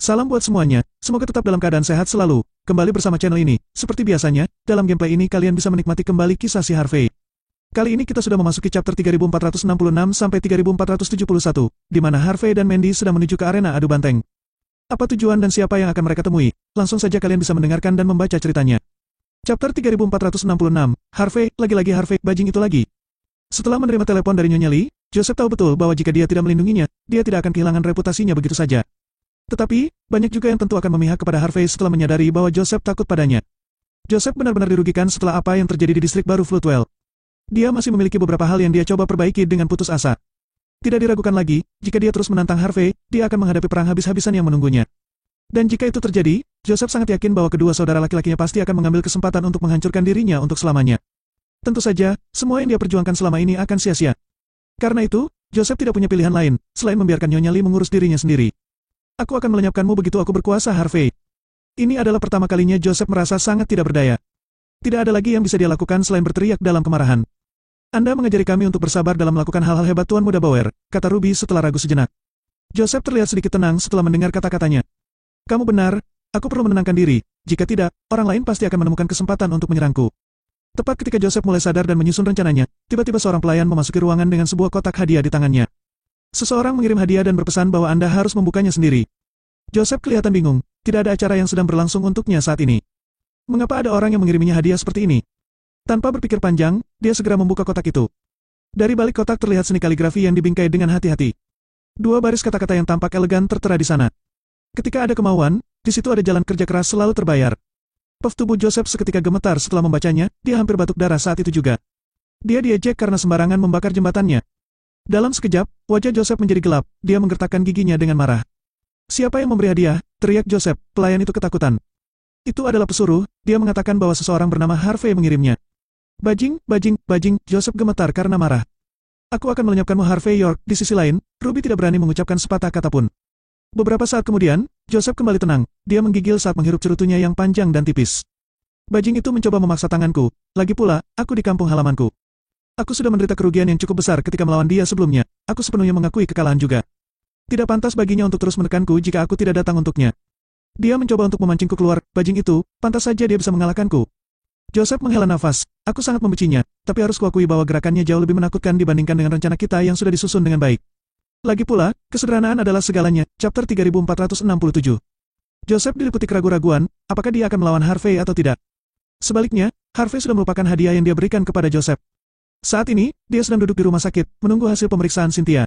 Salam buat semuanya, semoga tetap dalam keadaan sehat selalu. Kembali bersama channel ini. Seperti biasanya, dalam gameplay ini kalian bisa menikmati kembali kisah si Harvey. Kali ini kita sudah memasuki chapter 3466 sampai 3471, di mana Harvey dan Mandy sedang menuju ke arena adu banteng. Apa tujuan dan siapa yang akan mereka temui? Langsung saja kalian bisa mendengarkan dan membaca ceritanya. Chapter 3466, Harvey, lagi-lagi Harvey, bajing itu lagi. Setelah menerima telepon dari Nyonya Lee, Joseph tahu betul bahwa jika dia tidak melindunginya, dia tidak akan kehilangan reputasinya begitu saja. Tetapi, banyak juga yang tentu akan memihak kepada Harvey setelah menyadari bahwa Joseph takut padanya. Joseph benar-benar dirugikan setelah apa yang terjadi di distrik baru Floodwell. Dia masih memiliki beberapa hal yang dia coba perbaiki dengan putus asa. Tidak diragukan lagi, jika dia terus menantang Harvey, dia akan menghadapi perang habis-habisan yang menunggunya. Dan jika itu terjadi, Joseph sangat yakin bahwa kedua saudara laki-lakinya pasti akan mengambil kesempatan untuk menghancurkan dirinya untuk selamanya. Tentu saja, semua yang dia perjuangkan selama ini akan sia-sia. Karena itu, Joseph tidak punya pilihan lain, selain membiarkan Nyonya Lee mengurus dirinya sendiri. Aku akan melenyapkanmu begitu aku berkuasa, Harvey. Ini adalah pertama kalinya Joseph merasa sangat tidak berdaya. Tidak ada lagi yang bisa dia lakukan selain berteriak dalam kemarahan. Anda mengajari kami untuk bersabar dalam melakukan hal-hal hebat Tuan Muda Bauer, kata Ruby setelah ragu sejenak. Joseph terlihat sedikit tenang setelah mendengar kata-katanya. Kamu benar, aku perlu menenangkan diri, jika tidak, orang lain pasti akan menemukan kesempatan untuk menyerangku. Tepat ketika Joseph mulai sadar dan menyusun rencananya, tiba-tiba seorang pelayan memasuki ruangan dengan sebuah kotak hadiah di tangannya. Seseorang mengirim hadiah dan berpesan bahwa Anda harus membukanya sendiri. Joseph kelihatan bingung, tidak ada acara yang sedang berlangsung untuknya saat ini. Mengapa ada orang yang mengiriminya hadiah seperti ini? Tanpa berpikir panjang, dia segera membuka kotak itu. Dari balik kotak terlihat seni kaligrafi yang dibingkai dengan hati-hati. Dua baris kata-kata yang tampak elegan tertera di sana. Ketika ada kemauan, di situ ada jalan kerja keras selalu terbayar. Puff tubuh Joseph seketika gemetar setelah membacanya, dia hampir batuk darah saat itu juga. Dia diejek karena sembarangan membakar jembatannya. Dalam sekejap, wajah Joseph menjadi gelap, dia menggertakkan giginya dengan marah. Siapa yang memberi hadiah? Teriak Joseph, pelayan itu ketakutan. Itu adalah pesuruh, dia mengatakan bahwa seseorang bernama Harvey mengirimnya. Bajing, Joseph gemetar karena marah. Aku akan melenyapkanmu Harvey York. Di sisi lain, Ruby tidak berani mengucapkan sepatah kata pun. Beberapa saat kemudian, Joseph kembali tenang, dia menggigil saat menghirup cerutunya yang panjang dan tipis. Bajing itu mencoba memaksa tanganku, lagi pula, aku di kampung halamanku. Aku sudah menderita kerugian yang cukup besar ketika melawan dia sebelumnya, aku sepenuhnya mengakui kekalahan juga. Tidak pantas baginya untuk terus menekanku jika aku tidak datang untuknya. Dia mencoba untuk memancingku keluar, bajing itu, pantas saja dia bisa mengalahkanku. Joseph menghela nafas, aku sangat membencinya, tapi harus kuakui bahwa gerakannya jauh lebih menakutkan dibandingkan dengan rencana kita yang sudah disusun dengan baik. Lagi pula, kesederhanaan adalah segalanya, chapter 3467. Joseph diliputi keraguan-raguan, apakah dia akan melawan Harvey atau tidak. Sebaliknya, Harvey sudah melupakan hadiah yang dia berikan kepada Joseph. Saat ini, dia sedang duduk di rumah sakit, menunggu hasil pemeriksaan Cynthia.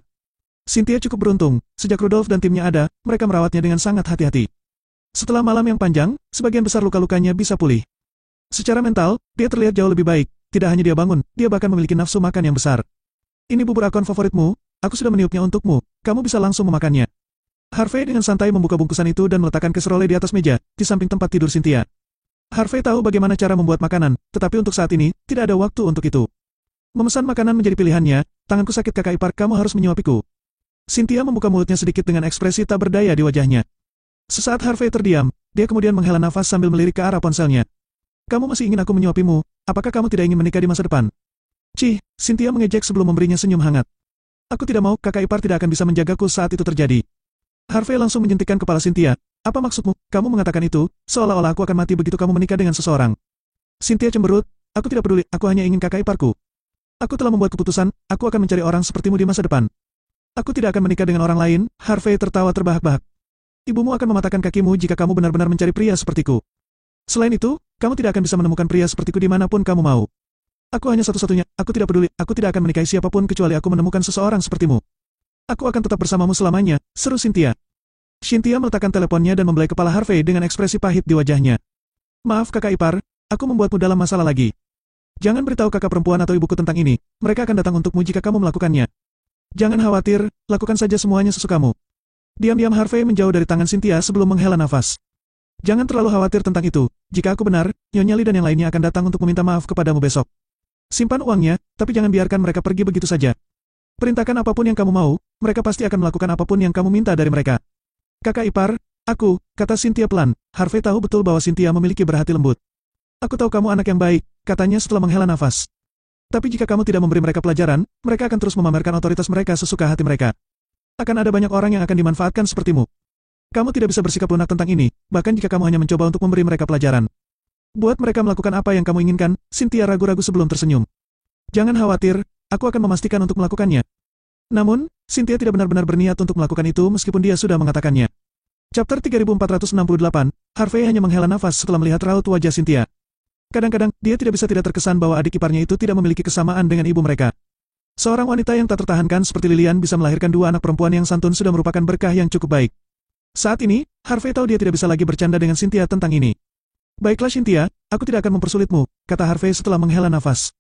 Cynthia cukup beruntung, sejak Rudolph dan timnya ada, mereka merawatnya dengan sangat hati-hati. Setelah malam yang panjang, sebagian besar luka-lukanya bisa pulih. Secara mental, dia terlihat jauh lebih baik, tidak hanya dia bangun, dia bahkan memiliki nafsu makan yang besar. Ini bubur akon favoritmu, aku sudah meniupnya untukmu, kamu bisa langsung memakannya. Harvey dengan santai membuka bungkusan itu dan meletakkan casserole di atas meja, di samping tempat tidur Cynthia. Harvey tahu bagaimana cara membuat makanan, tetapi untuk saat ini, tidak ada waktu untuk itu. Memesan makanan menjadi pilihannya, tanganku sakit kakak ipar, kamu harus menyuapiku. Cynthia membuka mulutnya sedikit dengan ekspresi tak berdaya di wajahnya. Sesaat Harvey terdiam, dia kemudian menghela nafas sambil melirik ke arah ponselnya. Kamu masih ingin aku menyuapimu, apakah kamu tidak ingin menikah di masa depan? Cih, Cynthia mengejek sebelum memberinya senyum hangat. Aku tidak mau, kakak ipar tidak akan bisa menjagaku saat itu terjadi. Harvey langsung menjentikkan kepala Cynthia. Apa maksudmu? Kamu mengatakan itu, seolah-olah aku akan mati begitu kamu menikah dengan seseorang. Cynthia cemberut, aku tidak peduli, aku hanya ingin kakak iparku. Aku telah membuat keputusan, aku akan mencari orang sepertimu di masa depan. Aku tidak akan menikah dengan orang lain, Harvey tertawa terbahak-bahak. Ibumu akan mematahkan kakimu jika kamu benar-benar mencari pria sepertiku. Selain itu, kamu tidak akan bisa menemukan pria sepertiku dimanapun kamu mau. Aku hanya satu-satunya, aku tidak peduli, aku tidak akan menikahi siapapun kecuali aku menemukan seseorang sepertimu. Aku akan tetap bersamamu selamanya, seru Cynthia. Cynthia meletakkan teleponnya dan membelai kepala Harvey dengan ekspresi pahit di wajahnya. Maaf kakak ipar, aku membuatmu dalam masalah lagi. Jangan beritahu kakak perempuan atau ibuku tentang ini, mereka akan datang untukmu jika kamu melakukannya. Jangan khawatir, lakukan saja semuanya sesukamu. Diam-diam Harvey menjauh dari tangan Cynthia sebelum menghela nafas. Jangan terlalu khawatir tentang itu, jika aku benar, Nyonya Lee dan yang lainnya akan datang untuk meminta maaf kepadamu besok. Simpan uangnya, tapi jangan biarkan mereka pergi begitu saja. Perintahkan apapun yang kamu mau, mereka pasti akan melakukan apapun yang kamu minta dari mereka. Kakak ipar, aku, kata Cynthia pelan, Harvey tahu betul bahwa Cynthia memiliki berhati lembut. Aku tahu kamu anak yang baik, katanya setelah menghela nafas. Tapi jika kamu tidak memberi mereka pelajaran, mereka akan terus memamerkan otoritas mereka sesuka hati mereka. Akan ada banyak orang yang akan dimanfaatkan sepertimu. kamu tidak bisa bersikap lunak tentang ini, bahkan jika kamu hanya mencoba untuk memberi mereka pelajaran. Buat mereka melakukan apa yang kamu inginkan, Cynthia ragu-ragu sebelum tersenyum. Jangan khawatir, aku akan memastikan untuk melakukannya. Namun, Cynthia tidak benar-benar berniat untuk melakukan itu meskipun dia sudah mengatakannya. Chapter 3468, Harvey hanya menghela nafas setelah melihat raut wajah Cynthia. Kadang-kadang, dia tidak bisa tidak terkesan bahwa adik iparnya itu tidak memiliki kesamaan dengan ibu mereka. Seorang wanita yang tak tertahankan seperti Lilian bisa melahirkan dua anak perempuan yang santun sudah merupakan berkah yang cukup baik. Saat ini, Harvey tahu dia tidak bisa lagi bercanda dengan Cynthia tentang ini. Baiklah Cynthia, aku tidak akan mempersulitmu, kata Harvey setelah menghela nafas.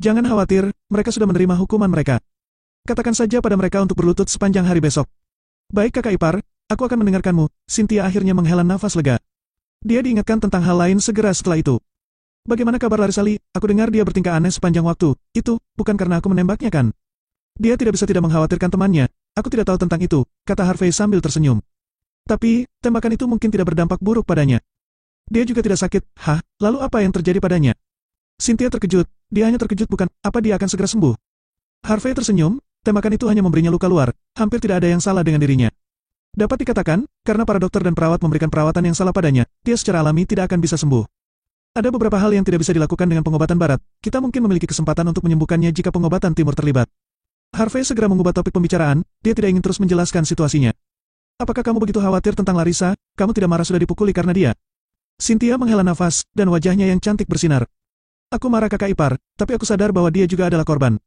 Jangan khawatir, mereka sudah menerima hukuman mereka. Katakan saja pada mereka untuk berlutut sepanjang hari besok. Baik kakak ipar, aku akan mendengarkanmu. Cynthia akhirnya menghela nafas lega. Dia diingatkan tentang hal lain segera setelah itu. Bagaimana kabar Larisali? Aku dengar dia bertingkah aneh sepanjang waktu. Itu, bukan karena aku menembaknya kan? Dia tidak bisa tidak mengkhawatirkan temannya. Aku tidak tahu tentang itu, kata Harvey sambil tersenyum. Tapi, tembakan itu mungkin tidak berdampak buruk padanya. Dia juga tidak sakit. Hah, lalu apa yang terjadi padanya? Cynthia terkejut. Dia hanya terkejut bukan, apa dia akan segera sembuh? Harvey tersenyum, tembakan itu hanya memberinya luka luar. Hampir tidak ada yang salah dengan dirinya. Dapat dikatakan, karena para dokter dan perawat memberikan perawatan yang salah padanya, dia secara alami tidak akan bisa sembuh. Ada beberapa hal yang tidak bisa dilakukan dengan pengobatan barat, kita mungkin memiliki kesempatan untuk menyembuhkannya jika pengobatan timur terlibat. Harvey segera mengubah topik pembicaraan, dia tidak ingin terus menjelaskan situasinya. Apakah kamu begitu khawatir tentang Larissa? Kamu tidak marah sudah dipukuli karena dia? Cynthia menghela nafas, dan wajahnya yang cantik bersinar. Aku marah kakak ipar, tapi aku sadar bahwa dia juga adalah korban.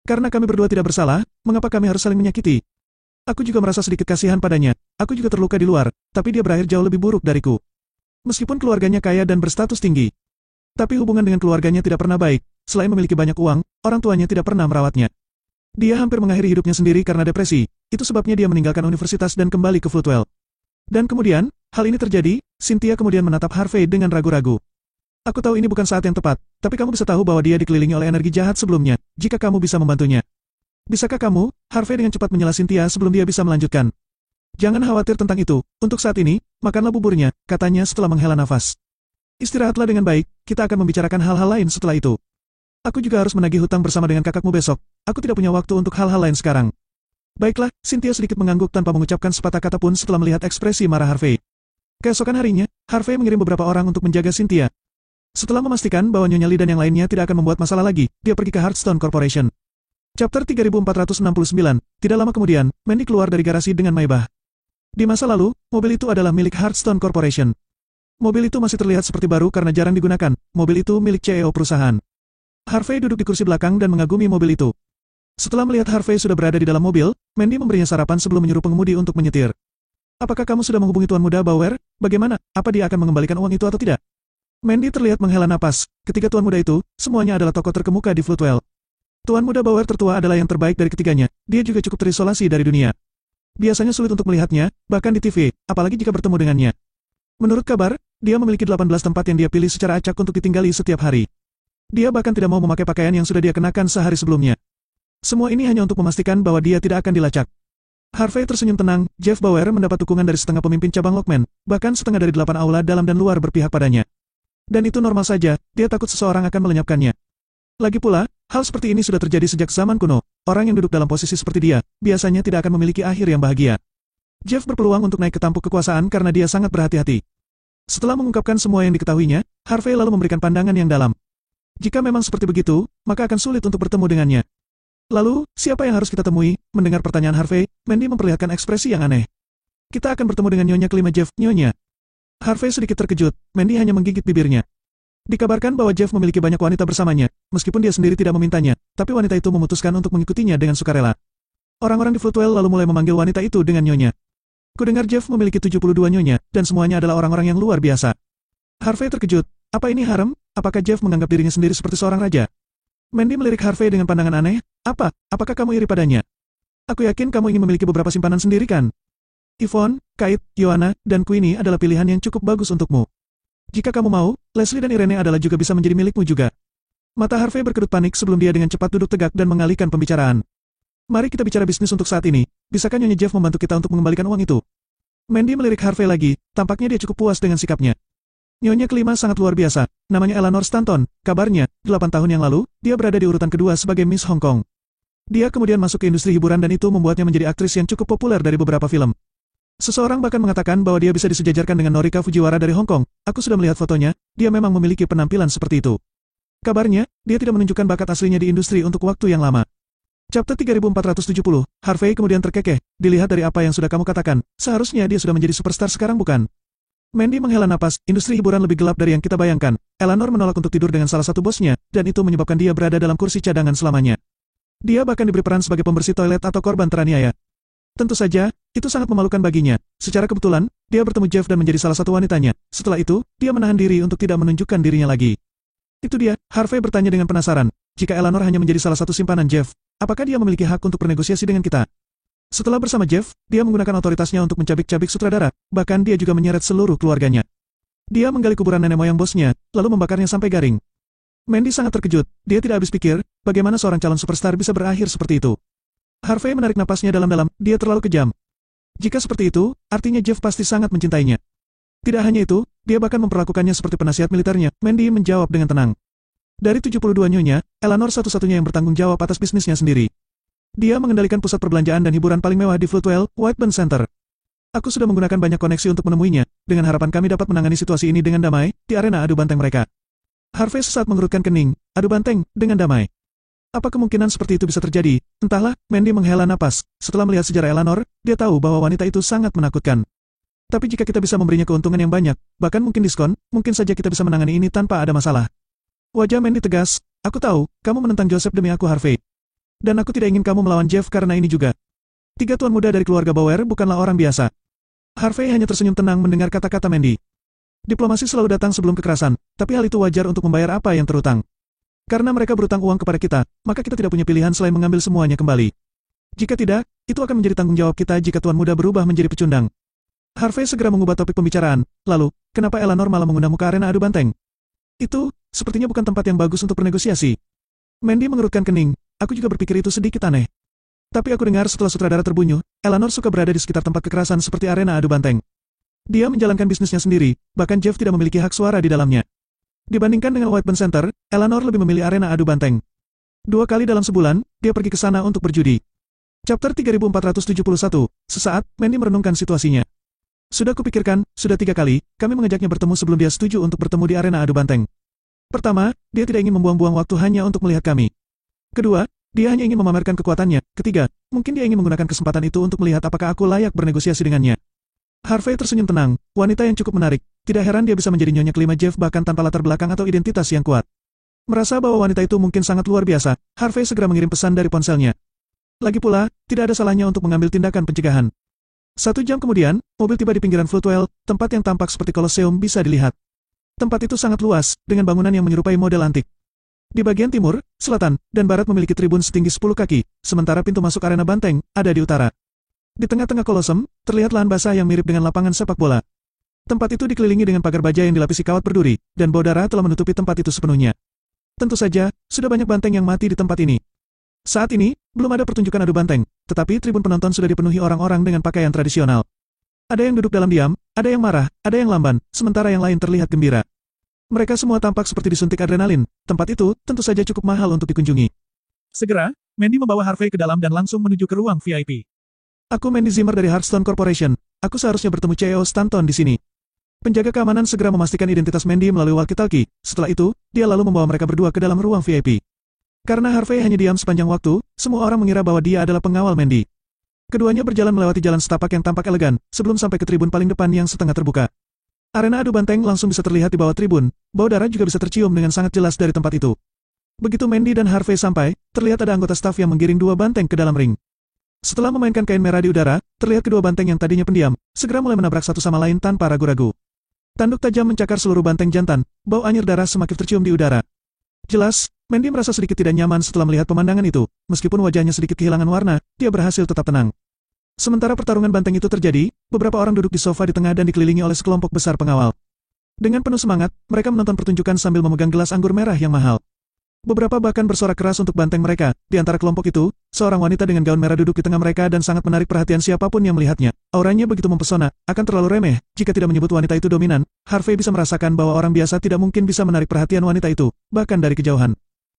Karena kami berdua tidak bersalah, mengapa kami harus saling menyakiti? Aku juga merasa sedikit kasihan padanya, aku juga terluka di luar, tapi dia berakhir jauh lebih buruk dariku. Meskipun keluarganya kaya dan berstatus tinggi. Tapi hubungan dengan keluarganya tidak pernah baik, selain memiliki banyak uang, orang tuanya tidak pernah merawatnya. Dia hampir mengakhiri hidupnya sendiri karena depresi, itu sebabnya dia meninggalkan universitas dan kembali ke Floatwell. Dan kemudian, hal ini terjadi, Cynthia kemudian menatap Harvey dengan ragu-ragu. Aku tahu ini bukan saat yang tepat, tapi kamu bisa tahu bahwa dia dikelilingi oleh energi jahat sebelumnya, jika kamu bisa membantunya. Bisakah kamu, Harvey dengan cepat menyela Cynthia sebelum dia bisa melanjutkan? Jangan khawatir tentang itu, untuk saat ini, makanlah buburnya, katanya setelah menghela nafas. Istirahatlah dengan baik, kita akan membicarakan hal-hal lain setelah itu. Aku juga harus menagih hutang bersama dengan kakakmu besok, aku tidak punya waktu untuk hal-hal lain sekarang. Baiklah, Cynthia sedikit mengangguk tanpa mengucapkan sepatah kata pun setelah melihat ekspresi marah Harvey. Keesokan harinya, Harvey mengirim beberapa orang untuk menjaga Cynthia. Setelah memastikan bahwa Nyonya Lee dan yang lainnya tidak akan membuat masalah lagi, dia pergi ke Hearthstone Corporation. Chapter 3469, tidak lama kemudian, Mandy keluar dari garasi dengan Maybach. Di masa lalu, mobil itu adalah milik Hearthstone Corporation. Mobil itu masih terlihat seperti baru karena jarang digunakan, mobil itu milik CEO perusahaan. Harvey duduk di kursi belakang dan mengagumi mobil itu. Setelah melihat Harvey sudah berada di dalam mobil, Mandy memberinya sarapan sebelum menyuruh pengemudi untuk menyetir. Apakah kamu sudah menghubungi Tuan Muda Bauer? Bagaimana? Apa dia akan mengembalikan uang itu atau tidak? Mandy terlihat menghela napas. Ketiga Tuan Muda itu, semuanya adalah tokoh terkemuka di Floatwell. Tuan Muda Bauer tertua adalah yang terbaik dari ketiganya, dia juga cukup terisolasi dari dunia. Biasanya sulit untuk melihatnya, bahkan di TV, apalagi jika bertemu dengannya. Menurut kabar, dia memiliki 18 tempat yang dia pilih secara acak untuk ditinggali setiap hari. Dia bahkan tidak mau memakai pakaian yang sudah dia kenakan sehari sebelumnya. Semua ini hanya untuk memastikan bahwa dia tidak akan dilacak. Harvey tersenyum tenang, Jeff Bauer mendapat dukungan dari setengah pemimpin cabang Lockman, bahkan setengah dari 8 aula dalam dan luar berpihak padanya. Dan itu normal saja, dia takut seseorang akan melenyapkannya. Lagi pula, hal seperti ini sudah terjadi sejak zaman kuno. Orang yang duduk dalam posisi seperti dia, biasanya tidak akan memiliki akhir yang bahagia. Jeff berpeluang untuk naik ke tampuk kekuasaan karena dia sangat berhati-hati. Setelah mengungkapkan semua yang diketahuinya, Harvey lalu memberikan pandangan yang dalam. Jika memang seperti begitu, maka akan sulit untuk bertemu dengannya. Lalu, siapa yang harus kita temui? Mendengar pertanyaan Harvey, Mandy memperlihatkan ekspresi yang aneh. Kita akan bertemu dengan Nyonya kelima Jeff, Nyonya. Harvey sedikit terkejut, Mandy hanya menggigit bibirnya. Dikabarkan bahwa Jeff memiliki banyak wanita bersamanya, meskipun dia sendiri tidak memintanya, tapi wanita itu memutuskan untuk mengikutinya dengan sukarela. Orang-orang di Floatwell lalu mulai memanggil wanita itu dengan Nyonya. Kudengar Jeff memiliki 72 Nyonya, dan semuanya adalah orang-orang yang luar biasa. Harvey terkejut, apa ini harem? Apakah Jeff menganggap dirinya sendiri seperti seorang raja? Mandy melirik Harvey dengan pandangan aneh, apa? Apakah kamu iri padanya? Aku yakin kamu ingin memiliki beberapa simpanan sendiri kan? Yvonne, Kate, Joanna, dan Queenie adalah pilihan yang cukup bagus untukmu. Jika kamu mau, Leslie dan Irene adalah juga bisa menjadi milikmu juga. Mata Harvey berkedut panik sebelum dia dengan cepat duduk tegak dan mengalihkan pembicaraan. Mari kita bicara bisnis untuk saat ini. Bisakah Nyonya Jeff membantu kita untuk mengembalikan uang itu? Mandy melirik Harvey lagi, tampaknya dia cukup puas dengan sikapnya. Nyonya kelima sangat luar biasa, namanya Eleanor Stanton. Kabarnya, 8 tahun yang lalu, dia berada di urutan kedua sebagai Miss Hong Kong. Dia kemudian masuk ke industri hiburan dan itu membuatnya menjadi aktris yang cukup populer dari beberapa film. Seseorang bahkan mengatakan bahwa dia bisa disejajarkan dengan Norika Fujiwara dari Hong Kong. Aku sudah melihat fotonya, dia memang memiliki penampilan seperti itu. Kabarnya, dia tidak menunjukkan bakat aslinya di industri untuk waktu yang lama. Chapter 3470, Harvey kemudian terkekeh. Dilihat dari apa yang sudah kamu katakan, seharusnya dia sudah menjadi superstar sekarang bukan? Mandy menghela napas, industri hiburan lebih gelap dari yang kita bayangkan. Eleanor menolak untuk tidur dengan salah satu bosnya, dan itu menyebabkan dia berada dalam kursi cadangan selamanya. Dia bahkan diberi peran sebagai pembersih toilet atau korban teraniaya. Tentu saja, itu sangat memalukan baginya. Secara kebetulan, dia bertemu Jeff dan menjadi salah satu wanitanya. Setelah itu, dia menahan diri untuk tidak menunjukkan dirinya lagi. Itu dia, Harvey bertanya dengan penasaran. Jika Eleanor hanya menjadi salah satu simpanan Jeff, apakah dia memiliki hak untuk bernegosiasi dengan kita? Setelah bersama Jeff, dia menggunakan otoritasnya untuk mencabik-cabik sutradara, bahkan dia juga menyeret seluruh keluarganya. Dia menggali kuburan nenek moyang bosnya, lalu membakarnya sampai garing. Mandy sangat terkejut, dia tidak habis pikir, bagaimana seorang calon superstar bisa berakhir seperti itu. Harvey menarik napasnya dalam-dalam, dia terlalu kejam. Jika seperti itu, artinya Jeff pasti sangat mencintainya. Tidak hanya itu, dia bahkan memperlakukannya seperti penasihat militernya. Mandy menjawab dengan tenang. Dari 72 nyonya, Eleanor satu-satunya yang bertanggung jawab atas bisnisnya sendiri. Dia mengendalikan pusat perbelanjaan dan hiburan paling mewah di Floatwell, Whiteband Center. Aku sudah menggunakan banyak koneksi untuk menemuinya, dengan harapan kami dapat menangani situasi ini dengan damai, di arena adu banteng mereka. Harvey sesaat mengerutkan kening, adu banteng, dengan damai. Apa kemungkinan seperti itu bisa terjadi? Entahlah, Mandy menghela napas. Setelah melihat sejarah Eleanor, dia tahu bahwa wanita itu sangat menakutkan. Tapi jika kita bisa memberinya keuntungan yang banyak, bahkan mungkin diskon, mungkin saja kita bisa menangani ini tanpa ada masalah. Wajah Mandy tegas, aku tahu, kamu menentang Joseph demi aku Harvey. Dan aku tidak ingin kamu melawan Jeff karena ini juga. 3 tuan muda dari keluarga Bauer bukanlah orang biasa. Harvey hanya tersenyum tenang mendengar kata-kata Mandy. Diplomasi selalu datang sebelum kekerasan, tapi hal itu wajar untuk membayar apa yang terutang. Karena mereka berutang uang kepada kita, maka kita tidak punya pilihan selain mengambil semuanya kembali. Jika tidak, itu akan menjadi tanggung jawab kita jika tuan muda berubah menjadi pecundang. Harvey segera mengubah topik pembicaraan. Lalu, kenapa Eleanor malah mengundangmu ke arena adu banteng? Itu, sepertinya bukan tempat yang bagus untuk bernegosiasi. Mandy mengerutkan kening. Aku juga berpikir itu sedikit aneh. Tapi aku dengar setelah sutradara terbunuh, Eleanor suka berada di sekitar tempat kekerasan seperti arena adu banteng. Dia menjalankan bisnisnya sendiri, bahkan Jeff tidak memiliki hak suara di dalamnya. Dibandingkan dengan Whiteband Center, Eleanor lebih memilih arena adu banteng. 2 kali dalam sebulan, dia pergi ke sana untuk berjudi. Chapter 3471, sesaat, Mandy merenungkan situasinya. Sudah kupikirkan, sudah 3 kali, kami mengajaknya bertemu sebelum dia setuju untuk bertemu di arena adu banteng. Pertama, dia tidak ingin membuang-buang waktu hanya untuk melihat kami. Kedua, dia hanya ingin memamerkan kekuatannya. Ketiga, mungkin dia ingin menggunakan kesempatan itu untuk melihat apakah aku layak bernegosiasi dengannya. Harvey tersenyum tenang, wanita yang cukup menarik. Tidak heran dia bisa menjadi nyonya kelima Jeff bahkan tanpa latar belakang atau identitas yang kuat. Merasa bahwa wanita itu mungkin sangat luar biasa, Harvey segera mengirim pesan dari ponselnya. Lagi pula, tidak ada salahnya untuk mengambil tindakan pencegahan. 1 jam kemudian, mobil tiba di pinggiran Floatwell, tempat yang tampak seperti Colosseum bisa dilihat. Tempat itu sangat luas, dengan bangunan yang menyerupai model antik. Di bagian timur, selatan, dan barat memiliki tribun setinggi 10 kaki, sementara pintu masuk arena banteng ada di utara. Di tengah-tengah Colosseum, terlihat lahan basah yang mirip dengan lapangan sepak bola. Tempat itu dikelilingi dengan pagar baja yang dilapisi kawat berduri, dan bau darah telah menutupi tempat itu sepenuhnya. Tentu saja, sudah banyak banteng yang mati di tempat ini. Saat ini, belum ada pertunjukan adu banteng, tetapi tribun penonton sudah dipenuhi orang-orang dengan pakaian tradisional. Ada yang duduk dalam diam, ada yang marah, ada yang lamban, sementara yang lain terlihat gembira. Mereka semua tampak seperti disuntik adrenalin. Tempat itu tentu saja cukup mahal untuk dikunjungi. Segera, Mandy membawa Harvey ke dalam dan langsung menuju ke ruang VIP. Aku Mandy Zimmer dari Hearthstone Corporation. Aku seharusnya bertemu CEO Stanton di sini. Penjaga keamanan segera memastikan identitas Mandy melalui walkie-talkie. Setelah itu, dia lalu membawa mereka berdua ke dalam ruang VIP. Karena Harvey hanya diam sepanjang waktu, semua orang mengira bahwa dia adalah pengawal Mandy. Keduanya berjalan melewati jalan setapak yang tampak elegan, sebelum sampai ke tribun paling depan yang setengah terbuka. Arena adu banteng langsung bisa terlihat di bawah tribun, bau darah juga bisa tercium dengan sangat jelas dari tempat itu. Begitu Mandy dan Harvey sampai, terlihat ada anggota staf yang menggiring 2 banteng ke dalam ring. Setelah memainkan kain merah di udara, terlihat kedua banteng yang tadinya pendiam, segera mulai menabrak satu sama lain tanpa ragu-ragu. Tanduk tajam mencakar seluruh banteng jantan, bau anyir darah semakin tercium di udara. Jelas, Mandy merasa sedikit tidak nyaman setelah melihat pemandangan itu, meskipun wajahnya sedikit kehilangan warna, dia berhasil tetap tenang. Sementara pertarungan banteng itu terjadi, beberapa orang duduk di sofa di tengah dan dikelilingi oleh sekelompok besar pengawal. Dengan penuh semangat, mereka menonton pertunjukan sambil memegang gelas anggur merah yang mahal. Beberapa bahkan bersorak keras untuk banteng mereka. Di antara kelompok itu, seorang wanita dengan gaun merah duduk di tengah mereka dan sangat menarik perhatian siapapun yang melihatnya. Auranya begitu mempesona, akan terlalu remeh. Jika tidak menyebut wanita itu dominan, Harvey bisa merasakan bahwa orang biasa tidak mungkin bisa menarik perhatian wanita itu, bahkan dari kejauhan.